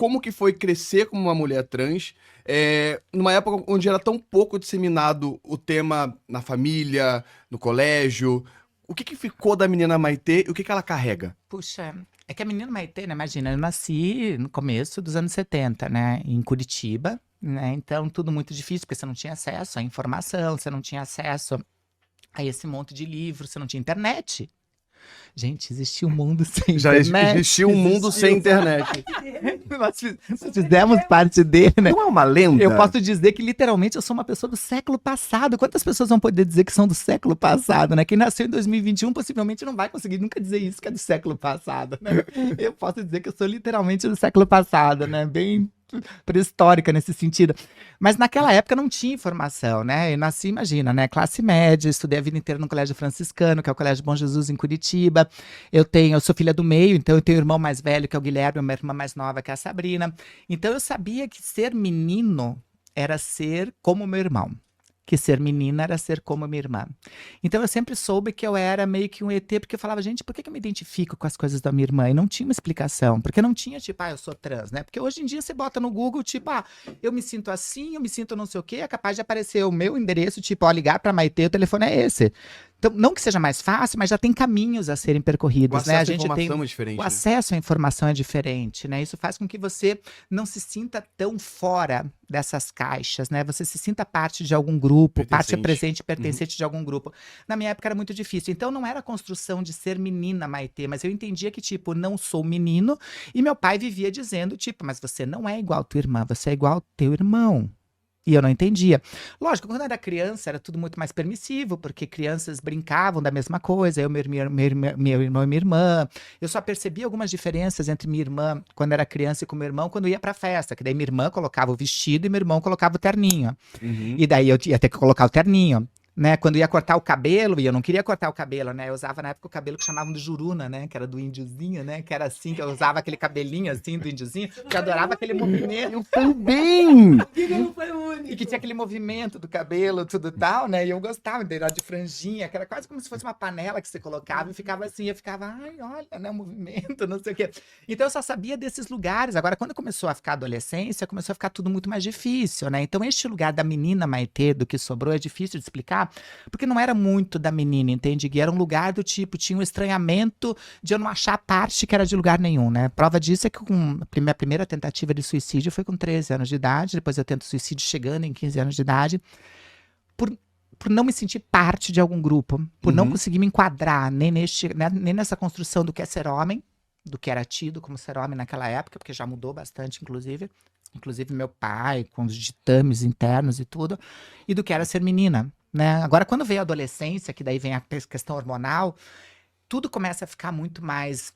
como que foi crescer como uma mulher trans, numa época onde era tão pouco disseminado o tema na família, no colégio. O que que ficou da menina Maitê e o que que ela carrega? Puxa, é que a menina Maitê, né? Imagina, eu nasci no começo dos anos 70, né? Em Curitiba, né? Então, tudo muito difícil, porque você não tinha acesso à informação, você não tinha acesso a esse monte de livros, você não tinha internet. Gente, existia um mundo sem Já internet. existia um mundo sem internet. Nós fizemos parte dele, né? Não é uma lenda? Eu posso dizer que literalmente eu sou uma pessoa do século passado. Quantas pessoas vão poder dizer que são do século passado, né? Quem nasceu em 2021 possivelmente não vai conseguir nunca dizer isso que é do século passado, né? Eu posso dizer que eu sou literalmente do século passado, né? Bem pré-histórica nesse sentido. Mas naquela época não tinha informação, né? Eu nasci, imagina, né? Classe média, estudei a vida inteira no Colégio Franciscano, que é o Colégio Bom Jesus em Curitiba. Eu sou filha do meio, então eu tenho um irmão mais velho, que é o Guilherme, uma irmã mais nova, que é a Sabrina. Então eu sabia que ser menino era ser como meu irmão. Que ser menina era ser como minha irmã. Então eu sempre soube que eu era meio que um ET, porque eu falava, gente, por que eu me identifico com as coisas da minha irmã? E não tinha uma explicação, porque não tinha, tipo, eu sou trans, né? Porque hoje em dia você bota no Google, tipo, eu me sinto assim, eu me sinto não sei o quê, é capaz de aparecer o meu endereço, tipo, ligar pra Maitê, o telefone é esse. Então, não que seja mais fácil, mas já tem caminhos a serem percorridos, né? A gente tem informação é diferente, o né? acesso à informação é diferente, né? Isso faz com que você não se sinta tão fora dessas caixas, né? Você se sinta parte de algum grupo, parte presente, pertencente de algum grupo. Na minha época era muito difícil. Então não era a construção de ser menina, Maitê, mas eu entendia que, tipo, não sou menino, e meu pai vivia dizendo, tipo, mas você não é igual a tua irmã, você é igual ao teu irmão. E eu não entendia. Lógico, quando eu era criança era tudo muito mais permissivo, porque crianças brincavam da mesma coisa, meu irmão e minha irmã. Eu só percebi algumas diferenças entre minha irmã quando era criança e com meu irmão quando eu ia pra festa, que daí minha irmã colocava o vestido e meu irmão colocava o terninho. E daí eu ia ter que colocar o terninho. Né, quando ia cortar o cabelo, e eu não queria cortar o cabelo, né? Eu usava na época o cabelo que chamavam de juruna, né? Que era do índiozinho, né? Que era assim, que eu usava aquele cabelinho assim do índiozinho, que eu adorava aquele movimento. Eu também! E que tinha aquele movimento do cabelo, tudo tal, né? E eu gostava dele, de franjinha, que era quase como se fosse uma panela que você colocava e ficava assim, eu ficava, ai, olha, né? O movimento, não sei o quê. Então eu só sabia desses lugares. Agora, quando começou a ficar a adolescência, começou a ficar tudo muito mais difícil, né? Então, este lugar da menina Maitê, do que sobrou, é difícil de explicar, porque não era muito da menina, entende, Gui? Era um lugar do tipo, tinha um estranhamento de eu não achar parte que era de lugar nenhum, né? Prova disso é que a minha primeira tentativa de suicídio foi com 13 anos de idade, depois eu tento suicídio chegando em 15 anos de idade, por não me sentir parte de algum grupo, por não conseguir me enquadrar nem nessa construção do que é ser homem, do que era tido como ser homem naquela época, porque já mudou bastante, inclusive meu pai, com os ditames internos e tudo, e do que era ser menina, né? Agora, quando veio a adolescência, que daí vem a questão hormonal, tudo começa a ficar muito mais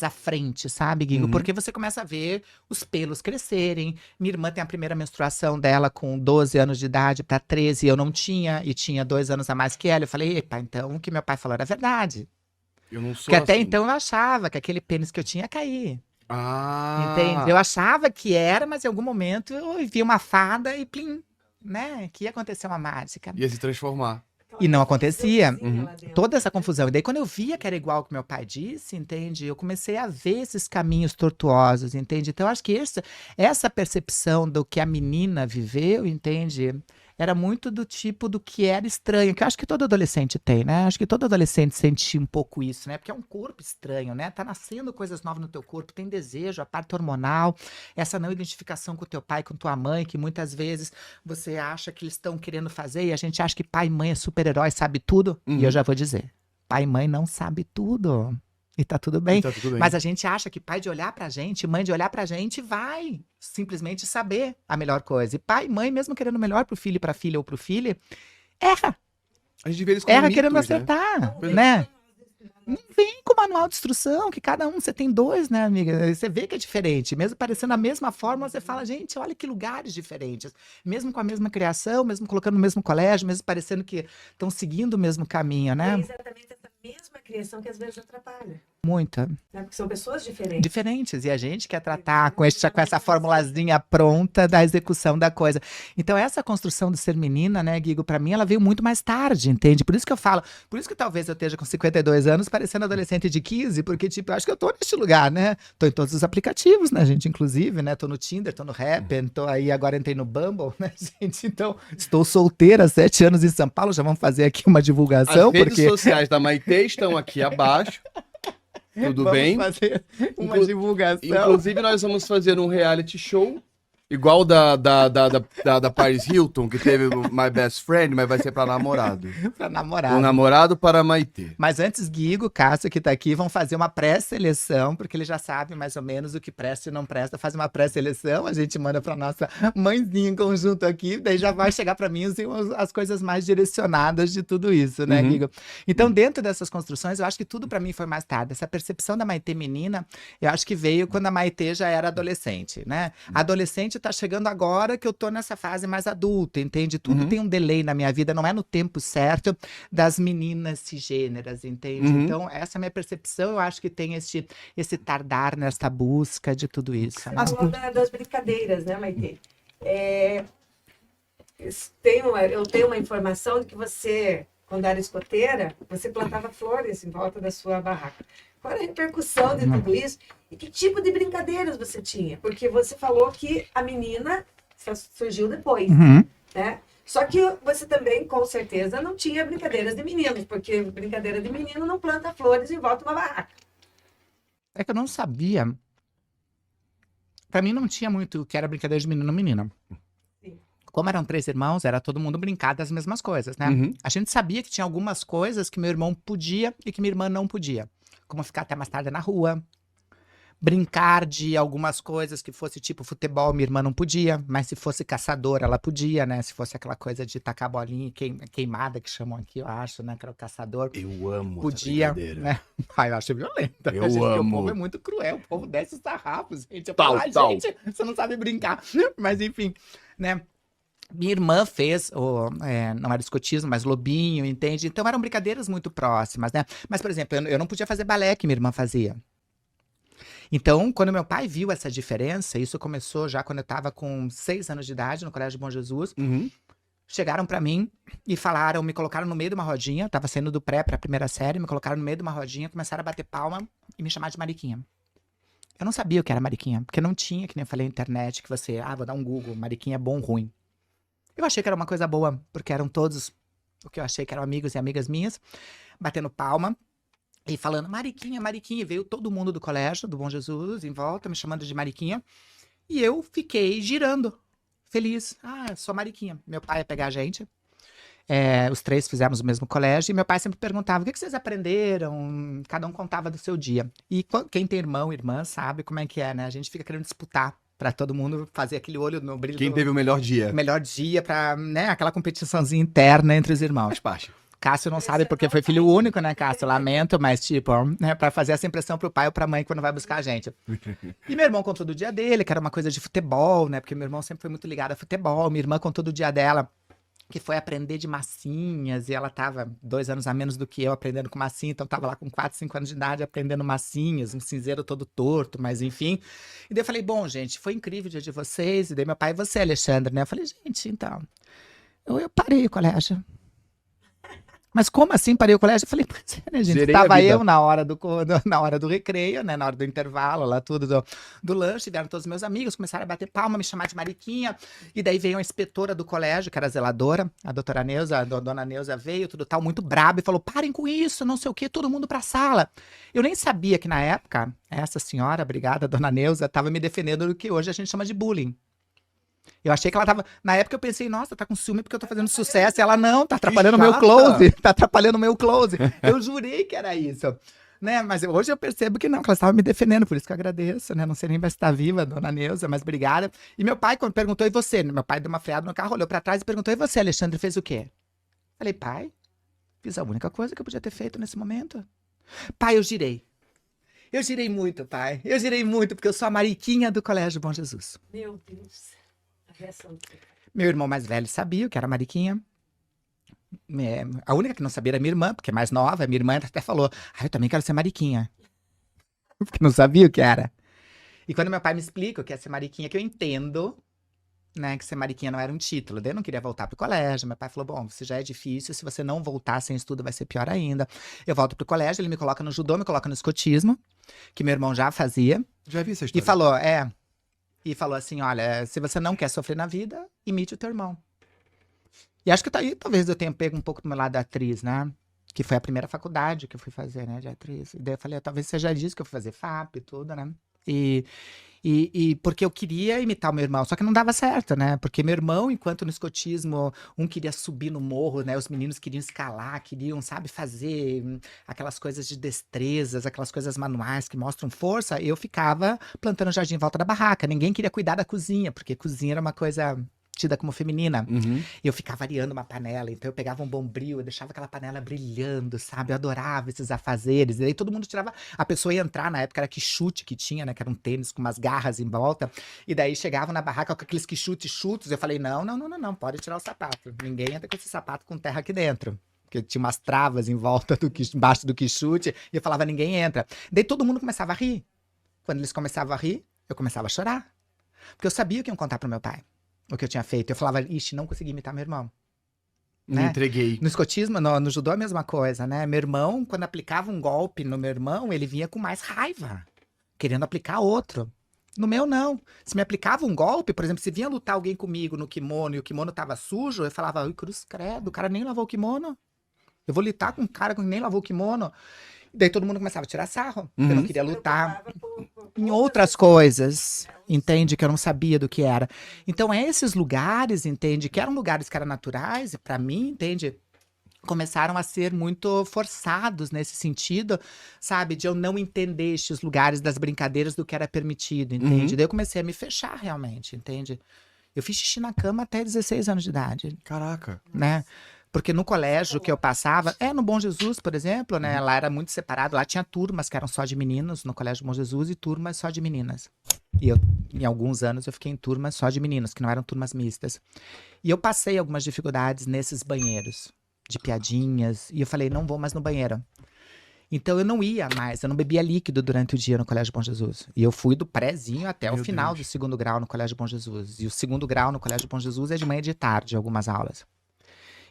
à frente, sabe, Guigo? Porque você começa a ver os pelos crescerem. Minha irmã tem a primeira menstruação dela com 12 anos de idade para 13, eu não tinha, e tinha 2 anos a mais que ela. Eu falei, epa, então o que meu pai falou era verdade. Eu não sou Porque até assim. então eu achava que aquele pênis que eu tinha ia cair. Ah! Entende? Eu achava que era, mas em algum momento eu vi uma fada e plim, né? Que ia acontecer uma mágica. Ia se transformar. E não acontecia. Toda essa confusão. E daí, quando eu via que era igual ao que meu pai disse, entende? Eu comecei a ver esses caminhos tortuosos, entende? Então, eu acho que essa percepção do que a menina viveu, entende? Era muito do tipo do que era estranho, que eu acho que todo adolescente tem, né? Acho que todo adolescente sente um pouco isso, né? Porque é um corpo estranho, né? Tá nascendo coisas novas no teu corpo, tem desejo, a parte hormonal, essa não identificação com teu pai, com tua mãe, que muitas vezes você acha que eles estão querendo fazer e a gente acha que pai e mãe é super-herói, sabe tudo. E eu já vou dizer, pai e mãe não sabe tudo. E tá tudo bem. Mas a gente acha que pai de olhar pra gente, mãe de olhar pra gente, vai simplesmente saber a melhor coisa. E pai e mãe, mesmo querendo o melhor pro filho, pra filha ou pro filho, erra. A gente vê eles como Erra mitos, querendo acertar, né? Não vem com manual de instrução, que cada um, você tem 2, né, amiga? Você vê que é diferente. Mesmo parecendo a mesma forma, você fala, gente, olha que lugares diferentes. Mesmo com a mesma criação, mesmo colocando no mesmo colégio, mesmo parecendo que estão seguindo o mesmo caminho, né? É exatamente essa mesma criação que às vezes atrapalha. Muita. Porque são pessoas diferentes. Diferentes, e a gente quer tratar com essa formulazinha pronta da execução da coisa. Então, essa construção de ser menina, né, Guigo, pra mim, ela veio muito mais tarde, entende? Por isso que eu falo, por isso que talvez eu esteja com 52 anos parecendo adolescente de 15, porque, tipo, eu acho que eu tô neste lugar, né? Tô em todos os aplicativos, né, gente, inclusive, né? Tô no Tinder, tô no Happn, tô aí, agora entrei no Bumble, né, gente? Então, estou solteira há 7 anos em São Paulo, já vamos fazer aqui uma divulgação, As redes porque... sociais da Maitê estão aqui abaixo. Tudo Vamos bem? fazer uma Inclu- divulgação. Inclusive, nós vamos fazer um reality show, igual da Paris Hilton, que teve o My Best Friend, mas vai ser pra namorado. Pra Um namorado. namorado para Maitê. Mas antes, Guigo, Cássio, que tá aqui, vão fazer uma pré-seleção, porque eles já sabem mais ou menos o que presta e não presta. Faz uma pré-seleção, a gente manda pra nossa mãezinha em conjunto aqui, daí já vai chegar pra mim as coisas mais direcionadas de tudo isso, né, Uhum. Guigo? Então, dentro dessas construções, eu acho que tudo pra mim foi mais tarde. Essa percepção da Maitê menina, eu acho que veio quando a Maitê já era adolescente, né? A adolescente tá chegando agora que eu tô nessa fase mais adulta, entende? Tudo Uhum. tem um delay na minha vida, não é no tempo certo das meninas cisgêneras, entende? Uhum. Então, essa é a minha percepção, eu acho que tem esse tardar nessa busca de tudo isso. Né? Você falou das brincadeiras, né, Maitê? Eu tenho uma informação de que você, quando era escoteira, você plantava flores em volta da sua barraca. Qual era a repercussão de tudo isso? E que tipo de brincadeiras você tinha? Porque você falou que a menina só surgiu depois, Uhum. né? Só que você também, com certeza, não tinha brincadeiras de meninos, porque brincadeira de menino não planta flores em volta de uma barraca. É que eu não sabia. Pra mim não tinha muito o que era brincadeira de menino e menina. Sim. Como eram 3 irmãos, era todo mundo brincar das mesmas coisas, né? Uhum. A gente sabia que tinha algumas coisas que meu irmão podia e que minha irmã não podia. Como ficar até mais tarde na rua. Brincar de algumas coisas que fosse tipo futebol, minha irmã não podia. Mas se fosse caçador, ela podia, né? Se fosse aquela coisa de tacar bolinha queimada, que chamam aqui, eu acho, né? Que era o caçador. Eu amo Podia, né? Ai, eu acho violenta. Eu Gente, porque o amo. povo é muito cruel. O povo desce os sarrafos, gente. Eu Tal, falo, tal. gente, você não sabe brincar. Mas enfim, né? Minha irmã fez, não era escotismo, mas lobinho, entende? Então eram brincadeiras muito próximas, né? Mas, por exemplo, eu não podia fazer balé que minha irmã fazia. Então, quando meu pai viu essa diferença, isso começou já quando eu estava com 6 anos de idade, no Colégio Bom Jesus, Uhum. chegaram pra mim e falaram, me colocaram no meio de uma rodinha, eu tava saindo do pré pra primeira série, me colocaram no meio de uma rodinha, começaram a bater palma e me chamar de Mariquinha. Eu não sabia o que era Mariquinha, porque não tinha, que nem eu falei, internet, que você, vou dar um Google, Mariquinha é bom ou ruim. Eu achei que era uma coisa boa, porque eram todos, o que eu achei que eram amigos e amigas minhas, batendo palma e falando, Mariquinha, Mariquinha, e veio todo mundo do colégio, do Bom Jesus, em volta, me chamando de Mariquinha, e eu fiquei girando, feliz. Sou Mariquinha. Meu pai ia pegar a gente. Os 3 fizemos o mesmo colégio. E meu pai sempre perguntava, o que vocês aprenderam? Cada um contava do seu dia. E quem tem irmão, irmã, sabe como é que é, né? A gente fica querendo disputar pra todo mundo fazer aquele olho no brilho Quem do teve o melhor dia? melhor dia pra, né? Aquela competiçãozinha interna entre os irmãos. Faz parte. Cássio não sabe porque foi filho único, né, Cássio? Lamento, mas tipo, né, pra fazer essa impressão pro pai ou pra mãe quando vai buscar a gente. E meu irmão contou do dia dele, que era uma coisa de futebol, né? Porque meu irmão sempre foi muito ligado a futebol. Minha irmã contou do dia dela, que foi aprender de massinhas, e ela tava 2 anos a menos do que eu aprendendo com massinha, então tava lá com 4, 5 anos de idade aprendendo massinhas, um cinzeiro todo torto, mas enfim. E daí eu falei, bom, gente, foi incrível o dia de vocês, e daí meu pai e você, Alexandre, né? Eu falei, gente, então, eu parei o colégio. Mas como assim parei o colégio? Eu falei, pois é, né, gente? Zerei a Tava vida. eu na hora do recreio, né? Na hora do intervalo, lá tudo do lanche, vieram todos os meus amigos, começaram a bater palma, me chamar de Mariquinha. E daí veio a inspetora do colégio, que era a zeladora, a doutora Neuza, a dona Neuza veio, tudo tal, muito braba, e falou: parem com isso, não sei o quê, todo mundo pra sala. Eu nem sabia que na época, essa senhora, obrigada, dona Neuza, tava me defendendo do que hoje a gente chama de bullying. Eu achei que ela tava. Na época eu pensei, nossa, tá com ciúme porque eu tô fazendo sucesso. E ela, não, tá atrapalhando o meu chata. close. Tá atrapalhando o meu close. Eu jurei que era isso. Né? Mas hoje eu percebo que não, que ela estava me defendendo, por isso que eu agradeço, né? Não sei nem vai estar viva, dona Neuza, mas obrigada. E meu pai, quando perguntou, e você? Meu pai deu uma freada no carro, olhou pra trás e perguntou, e você, Alexandre, fez o quê? Falei, pai, fiz a única coisa que eu podia ter feito nesse momento. Pai, eu girei. Eu girei muito, pai. Eu girei muito, porque eu sou a Mariquinha do Colégio Bom Jesus. Meu Deus. A reação do seu pai. Meu irmão mais velho sabia o que era Mariquinha. A única que não sabia era minha irmã, porque é mais nova. Minha irmã até falou, eu também quero ser Mariquinha. Porque não sabia o que era. E quando meu pai me explica o que é ser mariquinha, que eu entendo, né, que ser mariquinha não era um título. Daí eu não queria voltar pro colégio. Meu pai falou, bom, você já é difícil, se você não voltar sem estudo vai ser pior ainda. Eu volto pro colégio, ele me coloca no judô, me coloca no escotismo, que meu irmão já fazia. Já vi essa E história. falou assim, olha, se você não quer sofrer na vida, imite o teu irmão. E acho que tá aí, talvez eu tenha pego um pouco do meu lado da atriz, né? Que foi a primeira faculdade que eu fui fazer, né, de atriz. E daí eu falei, talvez seja disso que eu fui fazer FAP e tudo, né? E porque eu queria imitar o meu irmão, só que não dava certo, né? Porque meu irmão, enquanto no escotismo, um queria subir no morro, né? Os meninos queriam escalar, queriam, sabe, fazer aquelas coisas de destrezas, aquelas coisas manuais que mostram força. Eu ficava plantando jardim em volta da barraca. Ninguém queria cuidar da cozinha, porque cozinha era uma coisa tida como feminina. Uhum. E eu ficava areando uma panela, então eu pegava um bombril, eu deixava aquela panela brilhando, sabe? Eu adorava esses afazeres. E aí todo mundo tirava. A pessoa ia entrar, na época era quichute que tinha, né? Que era um tênis com umas garras em volta. E daí chegavam na barraca com aqueles quichutes chutos. Eu falei: não, pode tirar o sapato. Ninguém entra com esse sapato com terra aqui dentro. Porque tinha umas travas em volta, embaixo do quichute. E eu falava: ninguém entra. Daí todo mundo começava a rir. Quando eles começavam a rir, eu começava a chorar. Porque eu sabia o que iam contar pro meu pai. O que eu tinha feito. Eu falava, ixi, não consegui imitar meu irmão. Me Né? entreguei. No escotismo, no judô, a mesma coisa, né? Meu irmão, quando aplicava um golpe no meu irmão, ele vinha com mais raiva, querendo aplicar outro. No meu, não. Se me aplicava um golpe, por exemplo, se vinha lutar alguém comigo no kimono e o kimono tava sujo, eu falava, ui, cruz credo, o cara nem lavou o kimono. Eu vou lutar com um cara que nem lavou o kimono. Daí todo mundo começava a tirar sarro. Eu não queria lutar em outras coisas, entende? Que eu não sabia do que era. Então, esses lugares, entende? Que eram lugares que eram naturais, e pra mim, entende? Começaram a ser muito forçados nesse sentido, sabe? De eu não entender estes lugares das brincadeiras do que era permitido, entende? Daí eu comecei a me fechar realmente, entende? Eu fiz xixi na cama até 16 anos de idade, Caraca. né? Porque no colégio que eu passava, no Bom Jesus, por exemplo, né? Lá era muito separado, lá tinha turmas que eram só de meninos, no Colégio Bom Jesus, e turmas só de meninas. E eu, em alguns anos, eu fiquei em turmas só de meninos, que não eram turmas mistas. E eu passei algumas dificuldades nesses banheiros, de piadinhas, e eu falei, não vou mais no banheiro. Então eu não ia mais, eu não bebia líquido durante o dia no Colégio Bom Jesus. E eu fui do prézinho até o final do segundo grau no Colégio Bom Jesus. E o segundo grau no Colégio Bom Jesus é de manhã e de tarde, algumas aulas.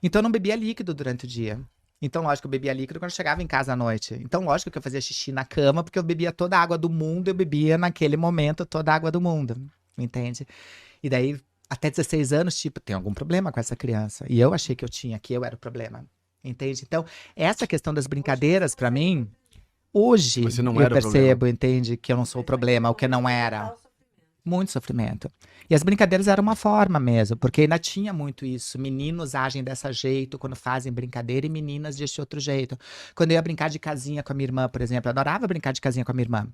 Então eu não bebia líquido durante o dia. Então, lógico, eu bebia líquido quando eu chegava em casa à noite. Então, lógico que eu fazia xixi na cama, porque eu bebia toda a água do mundo, eu bebia naquele momento toda a água do mundo, entende? E daí, até 16 anos, tipo, tem algum problema com essa criança. E eu achei que eu tinha, que eu era o problema, entende? Então, essa questão das brincadeiras, pra mim, hoje Você não eu era o percebo, entende? Que eu não sou o problema, o que não era. Muito sofrimento. E as brincadeiras eram uma forma mesmo, porque ainda tinha muito isso. Meninos agem dessa jeito quando fazem brincadeira e meninas desse outro jeito. Quando eu ia brincar de casinha com a minha irmã, por exemplo, eu adorava brincar de casinha com a minha irmã.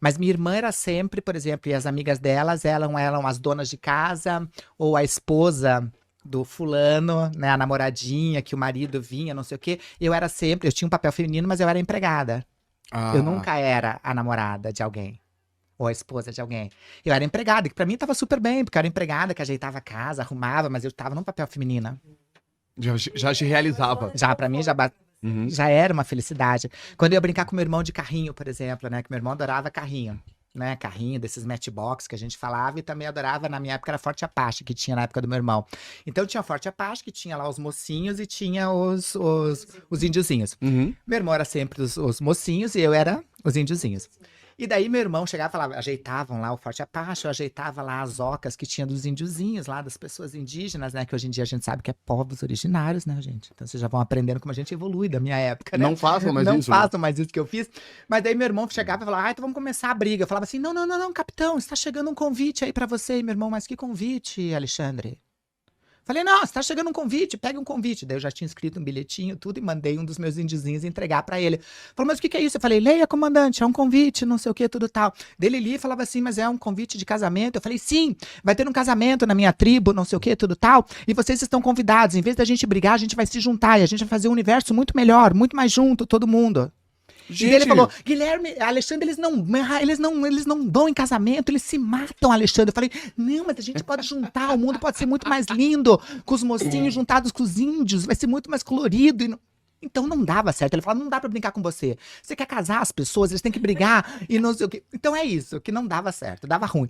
Mas minha irmã era sempre, por exemplo, e as amigas delas eram as donas de casa ou a esposa do fulano, né, a namoradinha, que o marido vinha, não sei o quê. Eu tinha um papel feminino, mas eu era empregada. Eu nunca era a namorada de alguém. Ou a esposa de alguém. Eu era empregada, que pra mim tava super bem, porque eu era empregada, que ajeitava a casa, arrumava, mas eu tava num papel feminino. Já se realizava. Já, pra mim, já era uma felicidade. Quando eu ia brincar com meu irmão de carrinho, por exemplo, né? Que meu irmão adorava carrinho, né? Carrinho desses matchbox que a gente falava, e também adorava, na minha época, era Forte Apache, que tinha na época do meu irmão. Então tinha Forte Apache, que tinha lá os mocinhos e tinha os índiozinhos. Meu irmão era sempre os mocinhos e eu era os índiozinhos. E daí meu irmão chegava e falava, ajeitavam lá o Forte Apache, eu ajeitava lá as ocas que tinha dos índiozinhos lá, das pessoas indígenas, né? Que hoje em dia a gente sabe que é povos originários, né, gente? Então vocês já vão aprendendo como a gente evolui da minha época, né? Não façam mais Não isso. façam mais isso que eu fiz. Mas daí meu irmão chegava e falava, então vamos começar a briga. Eu falava assim, não, capitão, está chegando um convite aí pra você. E meu irmão, mas que convite, Alexandre? Falei, não, está chegando um convite, pega um convite. Daí eu já tinha escrito um bilhetinho, tudo, e mandei um dos meus índiozinhos entregar pra ele. Falou, mas o que é isso? Eu falei, leia, comandante, é um convite, não sei o que, tudo tal. Dele lia e falava assim, mas é um convite de casamento? Eu falei, sim, vai ter um casamento na minha tribo, não sei o que, tudo tal, e vocês estão convidados. Em vez da gente brigar, a gente vai se juntar, e a gente vai fazer um universo muito melhor, muito mais junto, todo mundo. E ele falou, Guilherme, Alexandre, eles não vão em casamento, eles se matam, Alexandre. Eu falei, não, mas a gente pode juntar, o mundo pode ser muito mais lindo, com os mocinhos juntados com os índios, vai ser muito mais colorido. Então não dava certo. Ele falava, não dá pra brincar com você. Você quer casar as pessoas, eles têm que brigar e não sei o quê. Então é isso, que não dava certo, dava ruim.